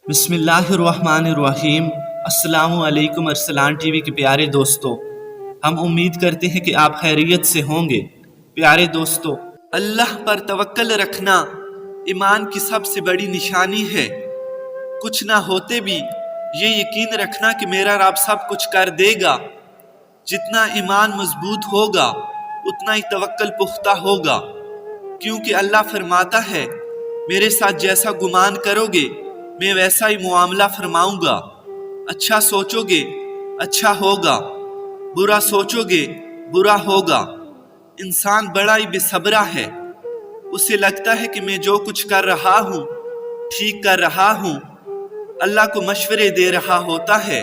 بسم اللہ الرحمن الرحیم۔ السلام علیکم ارسلان ٹی وی کے پیارے دوستو، ہم امید کرتے ہیں کہ آپ خیریت سے ہوں گے۔ پیارے دوستو، اللہ پر توکل رکھنا ایمان کی سب سے بڑی نشانی ہے۔ کچھ نہ ہوتے بھی یہ یقین رکھنا کہ میرا رب سب کچھ کر دے گا۔ جتنا ایمان مضبوط ہوگا اتنا ہی توکل پختہ ہوگا، کیونکہ اللہ فرماتا ہے میرے ساتھ جیسا گمان کرو گے میں ویسا ہی معاملہ فرماؤں گا۔ اچھا سوچو گے اچھا ہوگا، برا سوچو گے برا ہوگا۔ انسان بڑا ہی بے صبرا ہے، اسے لگتا ہے کہ میں جو کچھ کر رہا ہوں ٹھیک کر رہا ہوں، اللہ کو مشورے دے رہا ہوتا ہے۔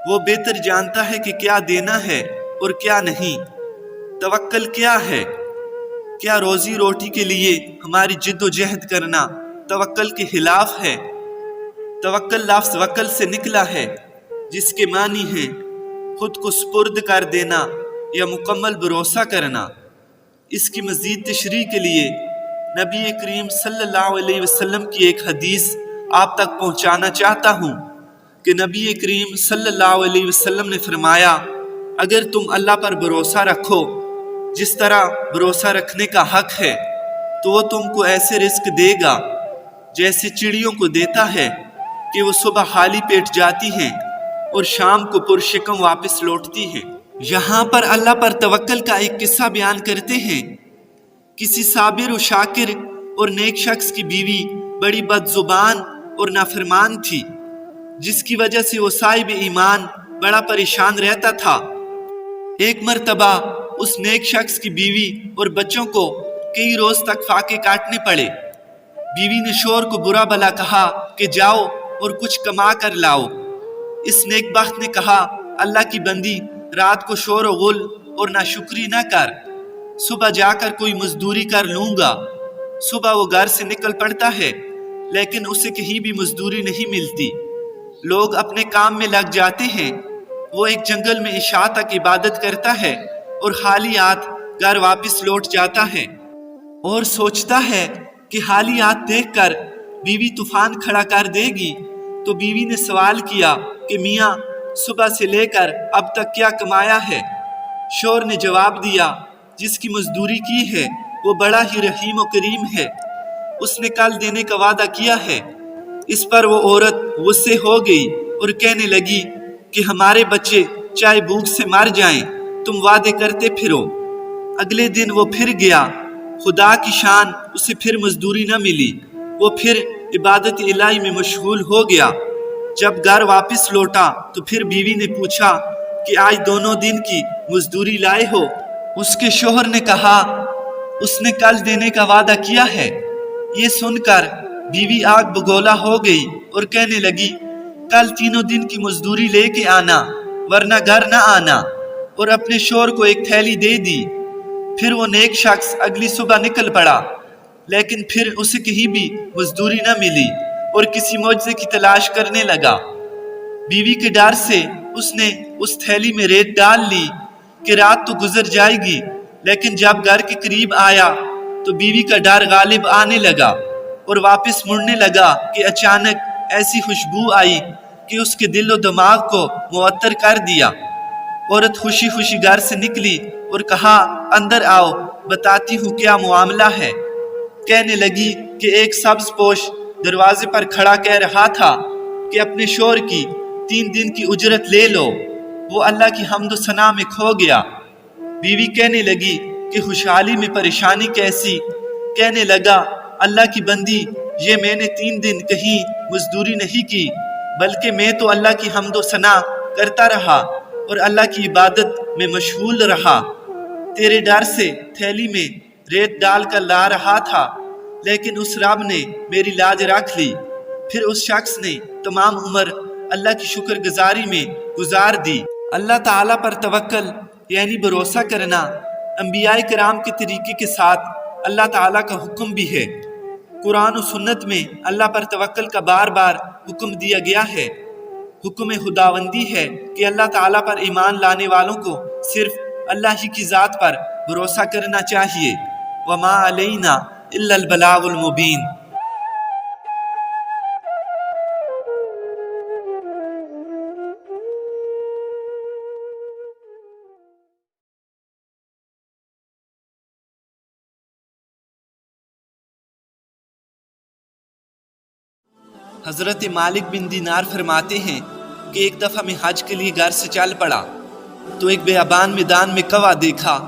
وہ بہتر جانتا ہے کہ کیا دینا ہے اور کیا نہیں۔ توکل کیا ہے؟ کیا روزی روٹی کے لیے ہماری جد و جہد کرنا توکل کے خلاف ہے؟ توکل لفظ وکل سے نکلا ہے، جس کے معنی ہیں خود کو سپرد کر دینا یا مکمل بھروسہ کرنا۔ اس کی مزید تشریح کے لیے نبی کریم صلی اللہ علیہ وسلم کی ایک حدیث آپ تک پہنچانا چاہتا ہوں کہ نبی کریم صلی اللہ علیہ وسلم نے فرمایا، اگر تم اللہ پر بھروسہ رکھو جس طرح بھروسہ رکھنے کا حق ہے تو وہ تم کو ایسے رزق دے گا جیسے چڑیوں کو دیتا ہے کہ وہ صبح خالی پیٹ جاتی ہیں اور شام کو پرشکم واپس لوٹتی ہیں۔ یہاں پر اللہ پر توکل کا ایک قصہ بیان کرتے ہیں۔ کسی صابر و شاکر اور نیک شخص کی بیوی بڑی بد زبان اور نافرمان تھی، جس کی وجہ سے وہ صاحب ایمان بڑا پریشان رہتا تھا۔ ایک مرتبہ اس نیک شخص کی بیوی اور بچوں کو کئی روز تک فاقے کاٹنے پڑے۔ بیوی نے شوہر کو برا بھلا کہا کہ جاؤ اور کچھ کما کر لاؤ۔ اس نیک بخت نے کہا، اللہ کی بندی، رات کو شور و غل اور ناشکری نہ کر، صبح جا کر کوئی مزدوری کر لوں گا۔ صبح وہ گھر سے نکل پڑتا ہے لیکن اسے کہیں بھی مزدوری نہیں ملتی۔ لوگ اپنے کام میں لگ جاتے ہیں، وہ ایک جنگل میں عشاء تک عبادت کرتا ہے اور خالی ہاتھ گھر واپس لوٹ جاتا ہے اور سوچتا ہے کہ خالی ہاتھ دیکھ کر بیوی طوفان کھڑا کر دے گی۔ تو بیوی نے سوال کیا کہ میاں، صبح سے لے کر اب تک کیا کمایا ہے؟ شوہر نے جواب دیا، جس کی مزدوری کی ہے وہ بڑا ہی رحیم و کریم ہے، اس نے کل دینے کا وعدہ کیا ہے۔ اس پر وہ عورت غصے ہو گئی اور کہنے لگی کہ ہمارے بچے چاہے بھوک سے مر جائیں، تم وعدے کرتے پھرو۔ اگلے دن وہ پھر گیا، خدا کی شان اسے پھر مزدوری نہ ملی۔ وہ پھر عبادت الہی میں مشغول ہو گیا۔ جب گھر واپس لوٹا تو پھر بیوی نے پوچھا کہ آج دونوں دن کی مزدوری لائے ہو؟ اس کے شوہر نے کہا، اس نے کل دینے کا وعدہ کیا ہے۔ یہ سن کر بیوی آگ بگولا ہو گئی اور کہنے لگی، کل تینوں دن کی مزدوری لے کے آنا ورنہ گھر نہ آنا، اور اپنے شوہر کو ایک تھیلی دے دی۔ پھر وہ نیک شخص اگلی صبح نکل پڑا، لیکن پھر اسے کہیں بھی مزدوری نہ ملی اور کسی معجزے کی تلاش کرنے لگا۔ بیوی کے ڈر سے اس نے اس تھیلی میں ریت ڈال لی کہ رات تو گزر جائے گی، لیکن جب گھر کے قریب آیا تو بیوی کا ڈر غالب آنے لگا اور واپس مڑنے لگا کہ اچانک ایسی خوشبو آئی کہ اس کے دل و دماغ کو معطر کر دیا۔ عورت خوشی خوشی گھر سے نکلی اور کہا، اندر آؤ، بتاتی ہوں کیا معاملہ ہے۔ کہنے لگی کہ ایک سبز پوش دروازے پر کھڑا کہہ رہا تھا کہ اپنے شوہر کی 3 دن کی اجرت لے لو۔ وہ اللہ کی حمد و ثنا میں کھو گیا۔ بیوی کہنے لگی کہ خوشحالی میں پریشانی کیسی؟ کہنے لگا، اللہ کی بندی، یہ میں نے 3 دن کہیں مزدوری نہیں کی، بلکہ میں تو اللہ کی حمد و ثنا کرتا رہا اور اللہ کی عبادت میں مشغول رہا۔ تیرے ڈر سے تھیلی میں ریت ڈال کر لا رہا تھا، لیکن اس رب نے میری لاج رکھ لی۔ پھر اس شخص نے تمام عمر اللہ کی شکر گزاری میں گزار دی۔ اللہ تعالیٰ پر توکل یعنی بھروسہ کرنا انبیاء کرام کے طریقے کے ساتھ اللہ تعالیٰ کا حکم بھی ہے۔ قرآن و سنت میں اللہ پر توکل کا بار بار حکم دیا گیا ہے۔ حکم خداوندی ہے کہ اللہ تعالیٰ پر ایمان لانے والوں کو صرف اللہ ہی کی ذات پر بھروسہ کرنا چاہیے۔ وما علینا الا البلاغ المبین۔ حضرت مالک بن دینار فرماتے ہیں کہ ایک دفعہ میں حج کے لیے گھر سے چل پڑا تو ایک بیابان میدان میں کوا دیکھا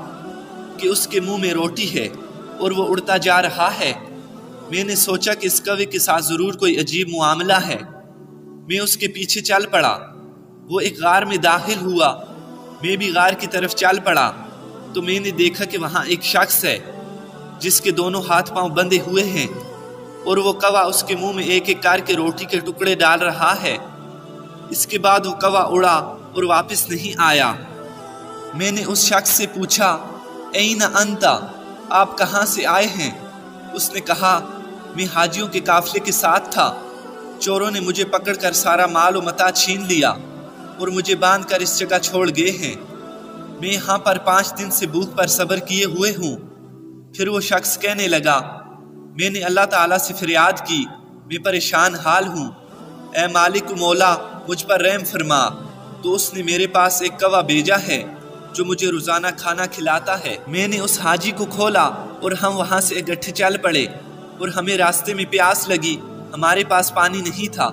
کہ اس کے منہ میں روٹی ہے اور وہ اڑتا جا رہا ہے۔ میں نے سوچا کہ اس کوے کے ساتھ ضرور کوئی عجیب معاملہ ہے۔ میں اس کے پیچھے چل پڑا۔ وہ ایک غار میں داخل ہوا۔ میں بھی غار کی طرف چل پڑا تو میں نے دیکھا کہ وہاں ایک شخص ہے جس کے دونوں ہاتھ پاؤں بندھے ہوئے ہیں اور وہ کوا اس کے منہ میں ایک ایک کر کے روٹی کے ٹکڑے ڈال رہا ہے۔ اس کے بعد وہ کوا اڑا اور واپس نہیں آیا۔ میں نے اس شخص سے پوچھا، این انتا، آپ کہاں سے آئے ہیں؟ اس نے کہا، میں حاجیوں کے قافلے کے ساتھ تھا۔ چوروں نے مجھے پکڑ کر سارا مال و متاع چھین لیا اور مجھے باندھ کر اس جگہ چھوڑ گئے ہیں۔ میں یہاں پر 5 دن سے بھوک پر صبر کیے ہوئے ہوں۔ پھر وہ شخص کہنے لگا، میں نے اللہ تعالیٰ سے فریاد کی، میں پریشان حال ہوں، اے مالک و مولا مجھ پر رحم فرما۔ تو اس نے میرے پاس ایک کوا بھیجا ہے جو مجھے روزانہ کھانا کھلاتا ہے۔ میں نے اس حاجی کو کھولا اور ہم وہاں سے اکٹھے چل پڑے اور ہمیں راستے میں پیاس لگی۔ ہمارے پاس پانی نہیں تھا۔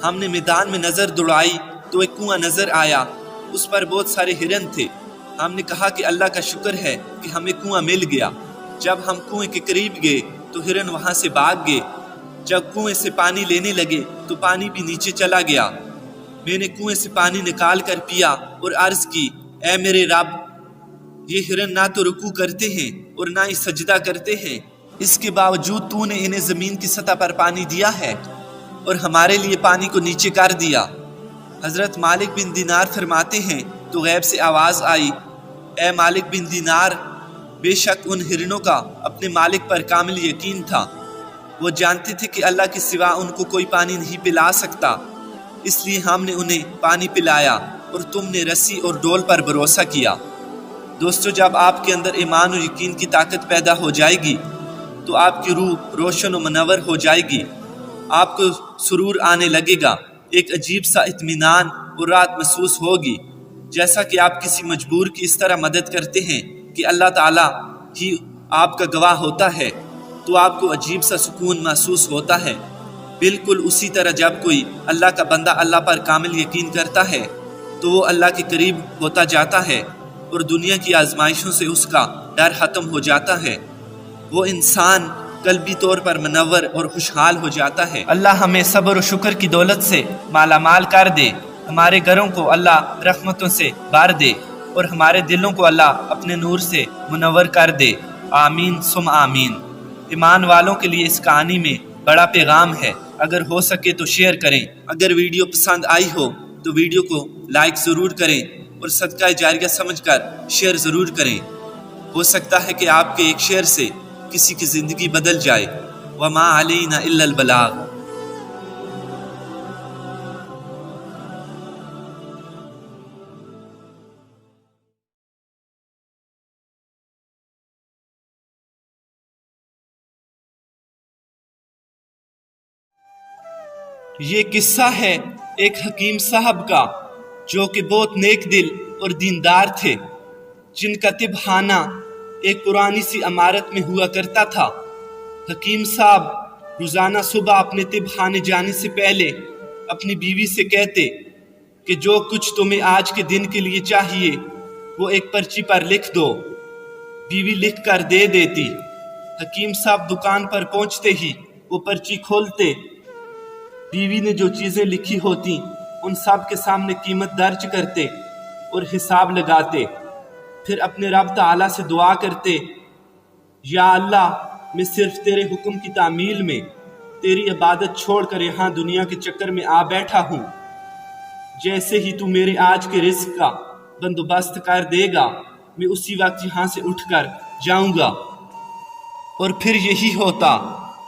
ہم نے میدان میں نظر دوڑائی تو ایک کنواں نظر آیا، اس پر بہت سارے ہرن تھے۔ ہم نے کہا کہ اللہ کا شکر ہے کہ ہمیں کنواں مل گیا۔ جب ہم کنویں کے قریب گئے تو ہرن وہاں سے بھاگ گئے۔ جب کنویں سے پانی لینے لگے تو پانی بھی نیچے چلا گیا۔ میں نے کنویں سے پانی نکال کر پیا اور عرض کی، اے میرے رب، یہ ہرن نہ تو رکوع کرتے ہیں اور نہ ہی سجدہ کرتے ہیں، اس کے باوجود تو نے انہیں زمین کی سطح پر پانی دیا ہے اور ہمارے لیے پانی کو نیچے کر دیا۔ حضرت مالک بن دینار فرماتے ہیں تو غیب سے آواز آئی، اے مالک بن دینار، بے شک ان ہرنوں کا اپنے مالک پر کامل یقین تھا۔ وہ جانتے تھے کہ اللہ کے سوا ان کو کوئی پانی نہیں پلا سکتا، اس لیے ہم نے انہیں پانی پلایا اور تم نے رسی اور ڈول پر بھروسہ کیا۔ دوستو، جب آپ کے اندر ایمان و یقین کی طاقت پیدا ہو جائے گی تو آپ کی روح روشن و منور ہو جائے گی، آپ کو سرور آنے لگے گا، ایک عجیب سا اطمینان اور راحت محسوس ہوگی، جیسا کہ آپ کسی مجبور کی اس طرح مدد کرتے ہیں کہ اللہ تعالیٰ ہی آپ کا گواہ ہوتا ہے، تو آپ کو عجیب سا سکون محسوس ہوتا ہے۔ بالکل اسی طرح جب کوئی اللہ کا بندہ اللہ پر کامل یقین کرتا ہے تو وہ اللہ کے قریب ہوتا جاتا ہے اور دنیا کی آزمائشوں سے اس کا ڈر ختم ہو جاتا ہے۔ وہ انسان قلبی طور پر منور اور خوشحال ہو جاتا ہے۔ اللہ ہمیں صبر و شکر کی دولت سے مالا مال کر دے، ہمارے گھروں کو اللہ رحمتوں سے بھر دے اور ہمارے دلوں کو اللہ اپنے نور سے منور کر دے۔ آمین ثم آمین۔ ایمان والوں کے لیے اس کہانی میں بڑا پیغام ہے، اگر ہو سکے تو شیئر کریں۔ اگر ویڈیو پسند آئی ہو تو ویڈیو کو لائک ضرور کریں اور صدقہ جاریہ سمجھ کر شیئر ضرور کریں۔ ہو سکتا ہے کہ آپ کے ایک شیئر سے کسی کی زندگی بدل جائے۔ وما علینا الا البلاغ۔ یہ قصہ ہے ایک حکیم صاحب کا جو کہ بہت نیک دل اور دیندار تھے، جن کا طب خانہ ایک پرانی سی عمارت میں ہوا کرتا تھا۔ حکیم صاحب روزانہ صبح اپنے طب خانے جانے سے پہلے اپنی بیوی سے کہتے کہ جو کچھ تمہیں آج کے دن کے لیے چاہیے وہ ایک پرچی پر لکھ دو۔ بیوی لکھ کر دے دیتی۔ حکیم صاحب دکان پر پہنچتے ہی وہ پرچی کھولتے، بیوی نے جو چیزیں لکھی ہوتی ان سب کے سامنے قیمت درج کرتے اور حساب لگاتے، پھر اپنے رب تعالیٰ سے دعا کرتے، یا اللہ، میں صرف تیرے حکم کی تعمیل میں تیری عبادت چھوڑ کر یہاں دنیا کے چکر میں آ بیٹھا ہوں۔ جیسے ہی تو میرے آج کے رزق کا بندوبست کر دے گا میں اسی وقت یہاں سے اٹھ کر جاؤں گا۔ اور پھر یہی ہوتا،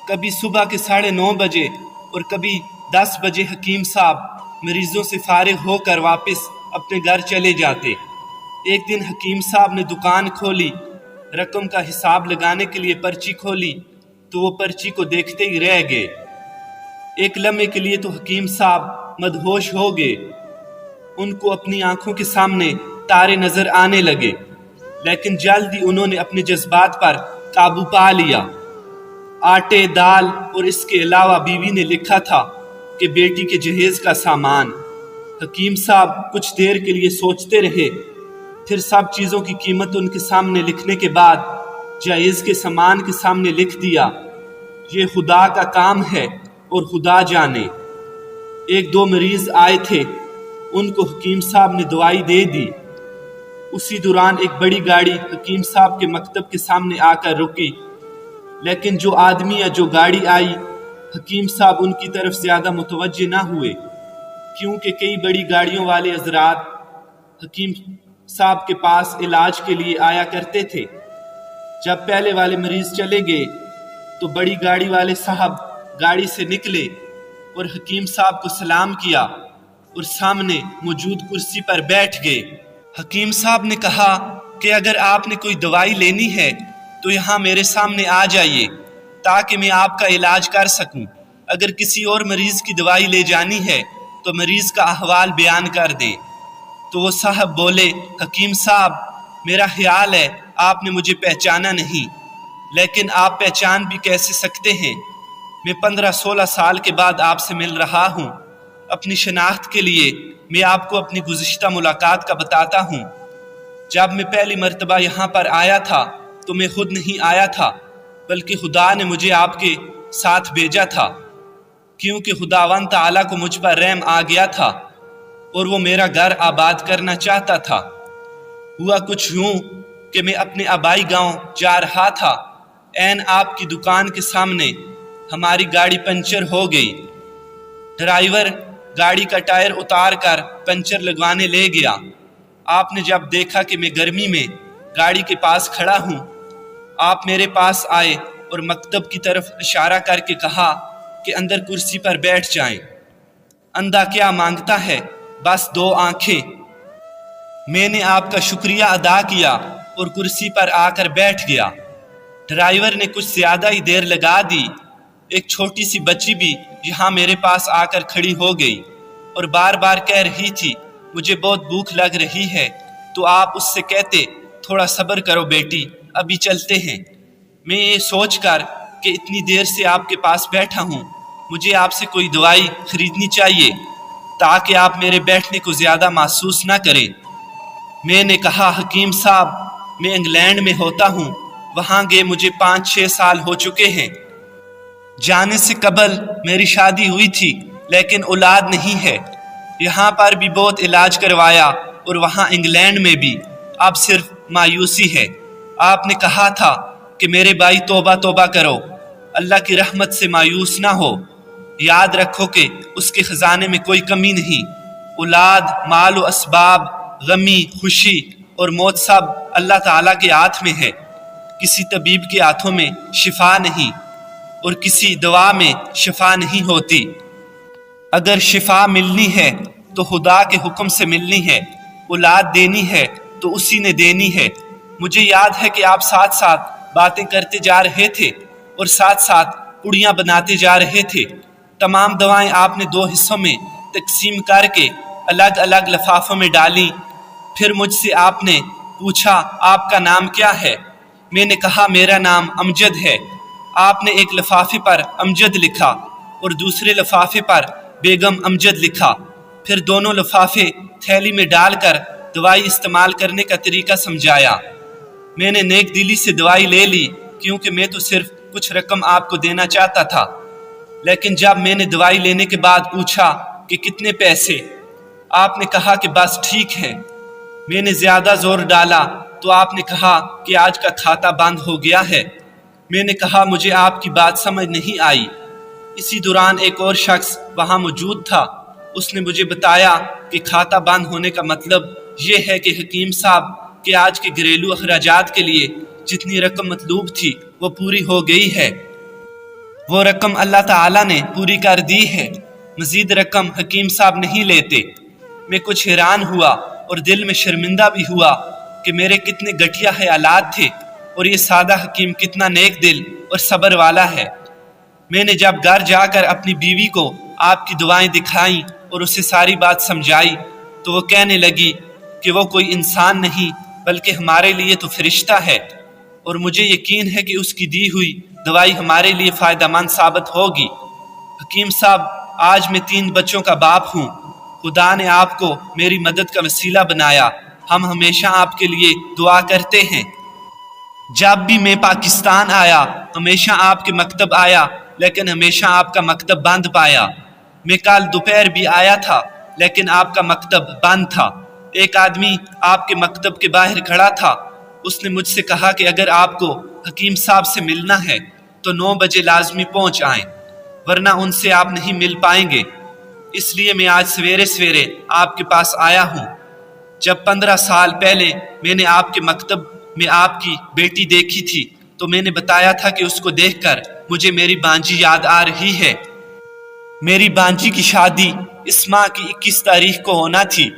کبھی صبح کے 9:30 بجے اور کبھی 10 بجے حکیم صاحب مریضوں سے فارغ ہو کر واپس اپنے گھر چلے جاتے۔ ایک دن حکیم صاحب نے دکان کھولی، رقم کا حساب لگانے کے لیے پرچی کھولی تو وہ پرچی کو دیکھتے ہی رہ گئے۔ ایک لمحے کے لیے تو حکیم صاحب مدہوش ہو گئے، ان کو اپنی آنکھوں کے سامنے تارے نظر آنے لگے، لیکن جلد ہی انہوں نے اپنے جذبات پر قابو پا لیا۔ آٹے، دال اور اس کے علاوہ بیوی نے لکھا تھا کہ بیٹی کے جہیز کا سامان۔ حکیم صاحب کچھ دیر کے لیے سوچتے رہے، پھر سب چیزوں کی قیمت ان کے سامنے لکھنے کے بعد جہیز کے سامان کے سامنے لکھ دیا، یہ خدا کا کام ہے اور خدا جانے۔ ایک دو مریض آئے تھے، ان کو حکیم صاحب نے دوائی دے دی۔ اسی دوران ایک بڑی گاڑی حکیم صاحب کے مکتب کے سامنے آ کر رکی، لیکن جو آدمی یا جو گاڑی آئی، حکیم صاحب ان کی طرف زیادہ متوجہ نہ ہوئے، کیونکہ کئی بڑی گاڑیوں والے حضرات حکیم صاحب کے پاس علاج کے لیے آیا کرتے تھے۔ جب پہلے والے مریض چلے گئے تو بڑی گاڑی والے صاحب گاڑی سے نکلے اور حکیم صاحب کو سلام کیا اور سامنے موجود کرسی پر بیٹھ گئے۔ حکیم صاحب نے کہا کہ اگر آپ نے کوئی دوائی لینی ہے تو یہاں میرے سامنے آ جائیے تاکہ میں آپ کا علاج کر سکوں۔ اگر کسی اور مریض کی دوائی لے جانی ہے تو مریض کا احوال بیان کر دیں۔ تو وہ صاحب بولے، حکیم صاحب میرا خیال ہے آپ نے مجھے پہچانا نہیں، لیکن آپ پہچان بھی کیسے سکتے ہیں؟ میں 15-16 سال کے بعد آپ سے مل رہا ہوں۔ اپنی شناخت کے لیے میں آپ کو اپنی گزشتہ ملاقات کا بتاتا ہوں۔ جب میں پہلی مرتبہ یہاں پر آیا تھا تو میں خود نہیں آیا تھا، بلکہ خدا نے مجھے آپ کے ساتھ بھیجا تھا، کیونکہ خداوند تعالیٰ کو مجھ پر رحم آ گیا تھا اور وہ میرا گھر آباد کرنا چاہتا تھا۔ ہوا کچھ یوں کہ میں اپنے آبائی گاؤں جا رہا تھا، عین آپ کی دکان کے سامنے ہماری گاڑی پنچر ہو گئی۔ ڈرائیور گاڑی کا ٹائر اتار کر پنچر لگوانے لے گیا۔ آپ نے جب دیکھا کہ میں گرمی میں گاڑی کے پاس کھڑا ہوں، آپ میرے پاس آئے اور مکتب کی طرف اشارہ کر کے کہا کہ اندر کرسی پر بیٹھ جائیں۔ اندھا کیا مانگتا ہے، بس 2 آنکھیں۔ میں نے آپ کا شکریہ ادا کیا اور کرسی پر آ کر بیٹھ گیا۔ ڈرائیور نے کچھ زیادہ ہی دیر لگا دی۔ ایک چھوٹی سی بچی بھی یہاں میرے پاس آ کر کھڑی ہو گئی اور بار بار کہہ رہی تھی، مجھے بہت بھوک لگ رہی ہے۔ تو آپ اس سے کہتے، تھوڑا صبر کرو بیٹی، ابھی چلتے ہیں۔ میں یہ سوچ کر کہ اتنی دیر سے آپ کے پاس بیٹھا ہوں، مجھے آپ سے کوئی دوائی خریدنی چاہیے تاکہ آپ میرے بیٹھنے کو زیادہ محسوس نہ کریں۔ میں نے کہا، حکیم صاحب میں انگلینڈ میں ہوتا ہوں، وہاں گئے مجھے 5-6 سال ہو چکے ہیں۔ جانے سے قبل میری شادی ہوئی تھی لیکن اولاد نہیں ہے۔ یہاں پر بھی بہت علاج کروایا اور وہاں انگلینڈ میں بھی، اب صرف مایوسی ہے۔ آپ نے کہا تھا کہ میرے بھائی توبہ توبہ کرو، اللہ کی رحمت سے مایوس نہ ہو، یاد رکھو کہ اس کے خزانے میں کوئی کمی نہیں۔ اولاد، مال و اسباب، غمی، خوشی اور موت سب اللہ تعالیٰ کے ہاتھ میں ہے۔ کسی طبیب کے ہاتھوں میں شفا نہیں اور کسی دوا میں شفا نہیں ہوتی۔ اگر شفا ملنی ہے تو خدا کے حکم سے ملنی ہے، اولاد دینی ہے تو اسی نے دینی ہے۔ مجھے یاد ہے کہ آپ ساتھ ساتھ باتیں کرتے جا رہے تھے اور ساتھ ساتھ پڑیاں بناتے جا رہے تھے۔ تمام دوائیں آپ نے 2 حصوں میں تقسیم کر کے الگ الگ لفافوں میں ڈالیں۔ پھر مجھ سے آپ نے پوچھا، آپ کا نام کیا ہے؟ میں نے کہا، میرا نام امجد ہے۔ آپ نے ایک لفافے پر امجد لکھا اور دوسرے لفافے پر بیگم امجد لکھا۔ پھر دونوں لفافے تھیلی میں ڈال کر دوائی استعمال کرنے کا طریقہ سمجھایا۔ میں نے نیک دلی سے دوائی لے لی، کیونکہ میں تو صرف کچھ رقم آپ کو دینا چاہتا تھا۔ لیکن جب میں نے دوائی لینے کے بعد پوچھا کہ کتنے پیسے، آپ نے کہا کہ بس ٹھیک ہے۔ میں نے زیادہ زور ڈالا تو آپ نے کہا کہ آج کا کھاتا بند ہو گیا ہے۔ میں نے کہا، مجھے آپ کی بات سمجھ نہیں آئی۔ اسی دوران ایک اور شخص وہاں موجود تھا، اس نے مجھے بتایا کہ کھاتا بند ہونے کا مطلب یہ ہے کہ حکیم صاحب کے آج کے گھریلو اخراجات کے لیے جتنی رقم مطلوب تھی وہ پوری ہو گئی ہے۔ وہ رقم اللہ تعالیٰ نے پوری کر دی ہے، مزید رقم حکیم صاحب نہیں لیتے۔ میں کچھ حیران ہوا اور دل میں شرمندہ بھی ہوا کہ میرے کتنے گھٹیا خیالات تھے اور یہ سادہ حکیم کتنا نیک دل اور صبر والا ہے۔ میں نے جب گھر جا کر اپنی بیوی کو آپ کی دعائیں دکھائیں اور اسے ساری بات سمجھائی تو وہ کہنے لگی کہ وہ کوئی انسان نہیں بلکہ ہمارے لیے تو فرشتہ ہے، اور مجھے یقین ہے کہ اس کی دی ہوئی دوائی ہمارے لیے فائدہ مند ثابت ہوگی۔ حکیم صاحب آج میں 3 بچوں کا باپ ہوں۔ خدا نے آپ کو میری مدد کا وسیلہ بنایا۔ ہم ہمیشہ آپ کے لیے دعا کرتے ہیں۔ جب بھی میں پاکستان آیا ہمیشہ آپ کے مکتب آیا، لیکن ہمیشہ آپ کا مکتب بند پایا۔ میں کل دوپہر بھی آیا تھا لیکن آپ کا مکتب بند تھا۔ ایک آدمی آپ کے مکتب کے باہر کھڑا تھا۔ اس نے مجھ سے کہا کہ اگر آپ کو حکیم صاحب سے ملنا ہے تو 9 بجے لازمی پہنچ آئیں، ورنہ ان سے آپ نہیں مل پائیں گے۔ اس لیے میں آج سویرے سویرے آپ کے پاس آیا ہوں۔ جب 15 سال پہلے میں نے آپ کے مکتب میں آپ کی بیٹی دیکھی تھی تو میں نے بتایا تھا کہ اس کو دیکھ کر مجھے میری بانجی یاد آ رہی ہے۔ میری بانجی کی شادی اس ماہ کی 21 تاریخ کو ہونا تھی۔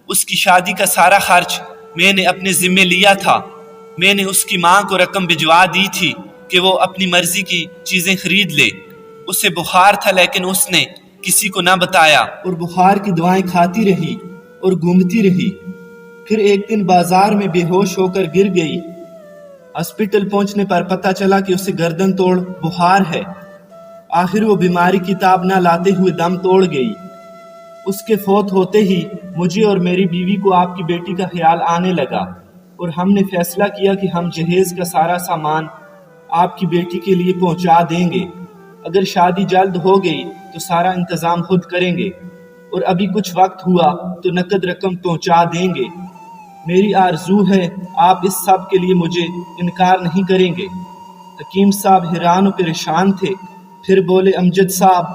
اس کی شادی کا سارا خرچ میں نے اپنے ذمے لیا تھا۔ میں نے اس کی ماں کو رقم بھجوا دی تھی کہ وہ اپنی مرضی کی چیزیں خرید لے۔ اسے بخار تھا لیکن اس نے کسی کو نہ بتایا اور بخار کی دوائیں کھاتی رہی اور گھومتی رہی۔ پھر ایک دن بازار میں بے ہوش ہو کر گر گئی۔ ہسپتال پہنچنے پر پتہ چلا کہ اسے گردن توڑ بخار ہے۔ آخر وہ بیماری کی تاب نہ لاتے ہوئے دم توڑ گئی۔ اس کے فوت ہوتے ہی مجھے اور میری بیوی کو آپ کی بیٹی کا خیال آنے لگا اور ہم نے فیصلہ کیا کہ ہم جہیز کا سارا سامان آپ کی بیٹی کے لیے پہنچا دیں گے۔ اگر شادی جلد ہو گئی تو سارا انتظام خود کریں گے، اور ابھی کچھ وقت ہوا تو نقد رقم پہنچا دیں گے۔ میری آرزو ہے آپ اس سب کے لیے مجھے انکار نہیں کریں گے۔ حکیم صاحب حیران و پریشان تھے۔ پھر بولے، امجد صاحب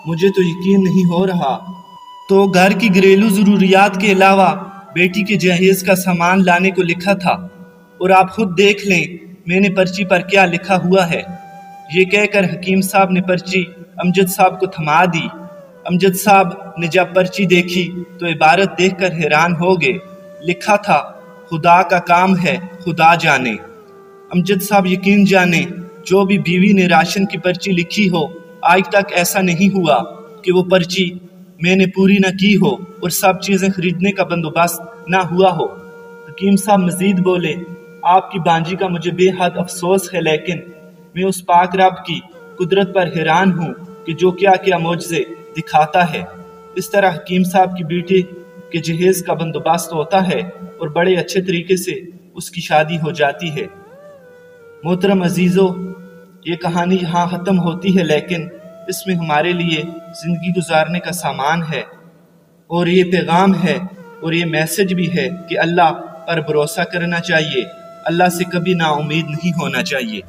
مجھے تو یقین نہیں ہو رہا۔ تو گھر کی گھریلو ضروریات کے علاوہ بیٹی کے جہیز کا سامان لانے کو لکھا تھا، اور آپ خود دیکھ لیں میں نے پرچی پر کیا لکھا ہوا ہے۔ یہ کہہ کر حکیم صاحب نے پرچی امجد صاحب کو تھما دی۔ امجد صاحب نے جب پرچی دیکھی تو عبارت دیکھ کر حیران ہو گئے۔ لکھا تھا، خدا کا کام ہے خدا جانے۔ امجد صاحب یقین جانے، جو بھی بیوی نے راشن کی پرچی لکھی ہو، آج تک ایسا نہیں ہوا کہ وہ پرچی میں نے پوری نہ کی ہو اور سب چیزیں خریدنے کا بندوبست نہ ہوا ہو۔ حکیم صاحب مزید بولے، آپ کی بانجی کا مجھے بے حد افسوس ہے، لیکن میں اس پاک رب کی قدرت پر حیران ہوں کہ جو کیا کیا معجزے دکھاتا ہے۔ اس طرح حکیم صاحب کی بیٹی کے جہیز کا بندوبست ہوتا ہے اور بڑے اچھے طریقے سے اس کی شادی ہو جاتی ہے۔ محترم عزیزو، یہ کہانی یہاں ختم ہوتی ہے، لیکن اس میں ہمارے لیے زندگی گزارنے کا سامان ہے، اور یہ پیغام ہے اور یہ میسج بھی ہے کہ اللہ پر بھروسہ کرنا چاہیے، اللہ سے کبھی نا امید نہیں ہونا چاہیے۔